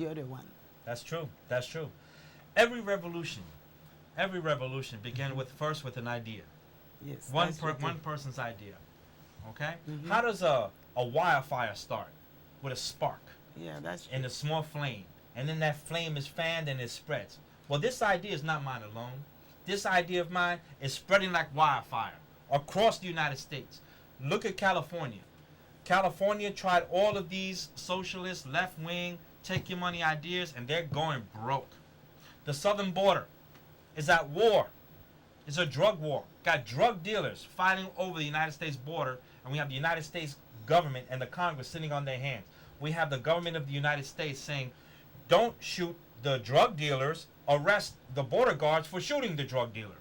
the other one. That's true. That's true. Every revolution, began with first with an idea. Yes. One person's idea. Okay. How does a wildfire start? With a spark Yeah, that's true. and a small flame, and then that flame is fanned and it spreads. Well, this idea is not mine alone. This idea of mine is spreading like wildfire across the United States. Look at California. California tried all of these socialist, left wing, take your money ideas, and they're going broke. The southern border is at war. It's a drug war. Got drug dealers fighting over the United States border, and we have the United States government and the Congress sitting on their hands. We have the government of the United States saying, don't shoot the drug dealers, arrest the border guards for shooting the drug dealers.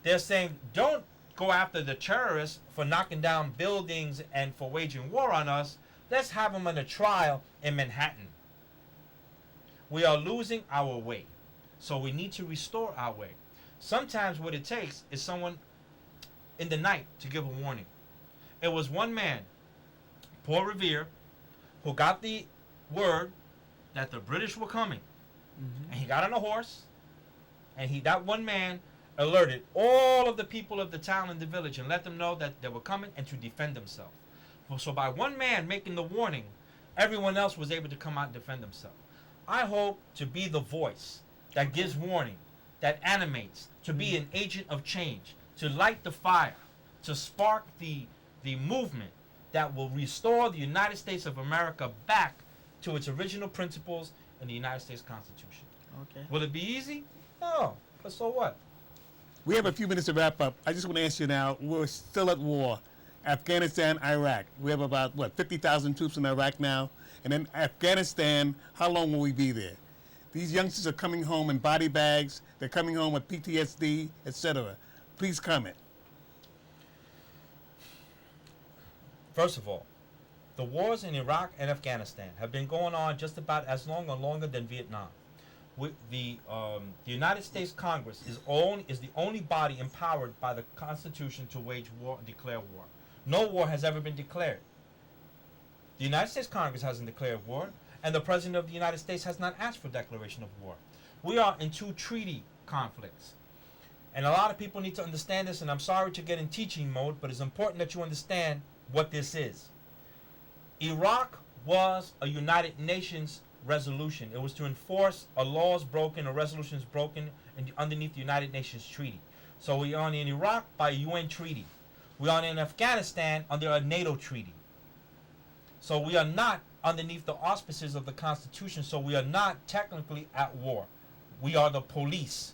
They're saying, don't go after the terrorists for knocking down buildings and for waging war on us. Let's have them in a trial in Manhattan. We are losing our way. So we need to restore our way. Sometimes what it takes is someone in the night to give a warning. It was one man, Paul Revere, who got the word that the British were coming. And he got on a horse, and that one man alerted all of the people of the town and the village and let them know that they were coming and to defend themselves. So by one man making the warning, everyone else was able to come out and defend themselves. I hope to be the voice that gives warning, that animates, to be an agent of change, to light the fire, to spark the movement that will restore the United States of America back to its original principles in the United States Constitution. Okay. Will it be easy? No. But so what? We have a few minutes to wrap up. I just want to ask you now, we're still at war. Afghanistan, Iraq. We have about, 50,000 troops in Iraq now. And then Afghanistan, how long will we be there? These youngsters are coming home in body bags. They're coming home with PTSD, etc. Please comment. First of all, the wars in Iraq and Afghanistan have been going on just about as long or longer than Vietnam. The United States Congress is the only body empowered by the Constitution to wage war and declare war. No war has ever been declared. The United States Congress hasn't declared war, and the President of the United States has not asked for declaration of war. We are in two treaty conflicts. And a lot of people need to understand this, and I'm sorry to get in teaching mode, but it's important that you understand what this is. Iraq was a United Nations resolution. It was to enforce a laws broken or resolutions broken underneath the United Nations treaty. So we are in Iraq by a UN treaty. We are in Afghanistan under a NATO treaty. So we are not underneath the auspices of the Constitution, so we are not technically at war. We are the police.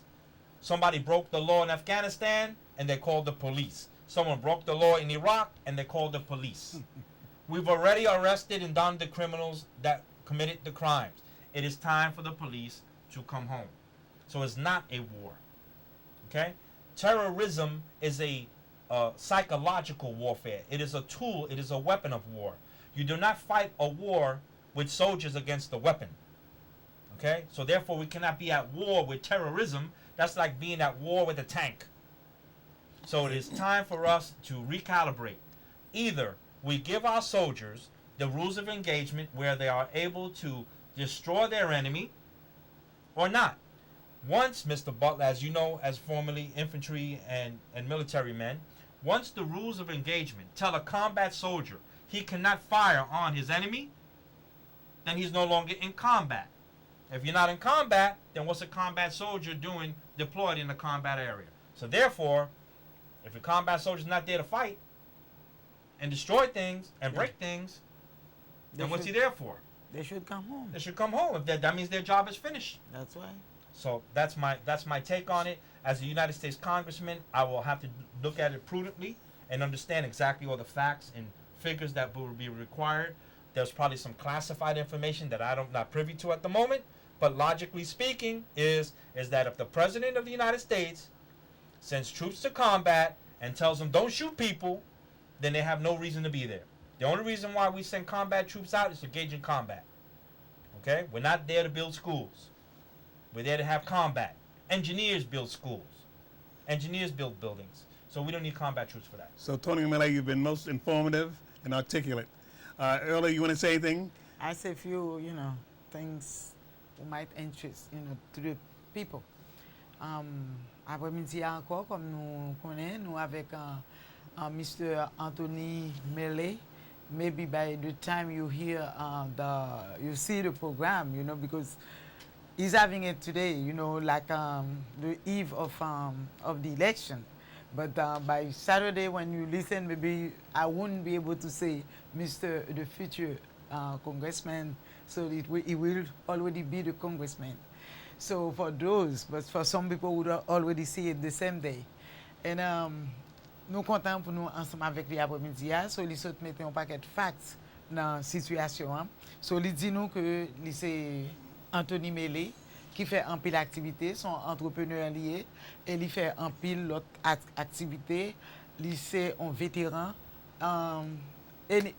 Somebody broke the law in Afghanistan, and they called the police. Someone broke the law in Iraq, and they called the police. We've already arrested and done the criminals that committed the crimes. It is time for the police to come home. So it's not a war. Okay? Terrorism is a psychological warfare. It is a tool. It is a weapon of war. You do not fight a war with soldiers against the weapon. Okay? So therefore, we cannot be at war with terrorism. That's like being at war with a tank. So it is time for us to recalibrate. Either we give our soldiers the rules of engagement where they are able to destroy their enemy or not. Once, Mr. Butler, as you know, as formerly infantry and military men, once the rules of engagement tell a combat soldier he cannot fire on his enemy, then he's no longer in combat. If you're not in combat, then what's a combat soldier doing deployed in a combat area? So therefore, if a combat soldier is not there to fight and destroy things and break things, then what's he there for? They should come home. They should come home. If that means their job is finished. That's why. So that's my take on it. As a United States Congressman, I will have to look at it prudently and understand exactly all the facts and figures that will be required. There's probably some classified information that I'm not privy to at the moment, but logically speaking is that if the President of the United States sends troops to combat and tells them don't shoot people, then they have no reason to be there. The only reason why we send combat troops out is to engage in combat. Okay? We're not there to build schools. We're there to have combat. Engineers build schools. Engineers build buildings. So we don't need combat troops for that. So, Tony Mele, you've been most informative and articulate. Earlier, you want to say anything? I say few, things who might interest, to the people. Après-midi encore, comme nous connaissons, nous avec Mr. Anthony Mele. Maybe by the time you hear you see the program, because he's having it today, like the eve of the election. But by Saturday, when you listen, maybe I wouldn't be able to say Mr. the future congressman, so it will already be the congressman. So for those, but for some people would already see it the same day. And nous comptons pour nous ensemble avec lui après-midi, so il saute mettre un paquet de facts dans la situation. So il dit nous que c'est Anthony Mele qui fait un pile d'activités, son entrepreneur lié, et il fait un pile l'autre activité, il c'est un vétéran, et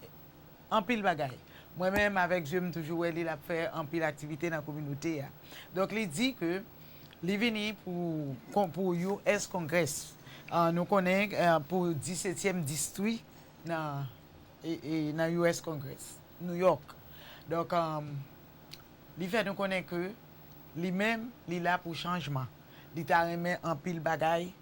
un pile bagaille. Moi-même, avec Dieu, je toujours il a fait un pile d'activité dans la communauté. Donc, il dit que il est venu pour US Congress. Nous connaissons pour le 17e district dans US Congress, New York. Donc, il fait nous connaître que lui-même, il est là pour changement. Il a remis un pile bagaille,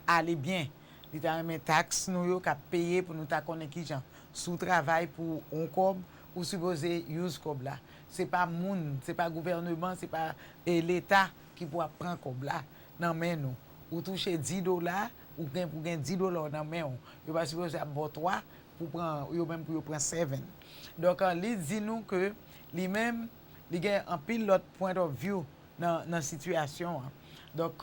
aller bien. Il a remis taxes nous qu'a payé pour nous connaître qui gens sous travail pour un cob ou supposé use cob là. C'est pas moun, c'est pas gouvernement, c'est pas l'État qui pourra prendre cob là dans main nous. Ou toucher $10 ou bien pour gagner $10 dans main on. Yo pas supposé avoir 3 pour prendre yo même pour prendre 7. Donc il dit nous que lui-même il a un pile l'autre point of view dans la situation. Donc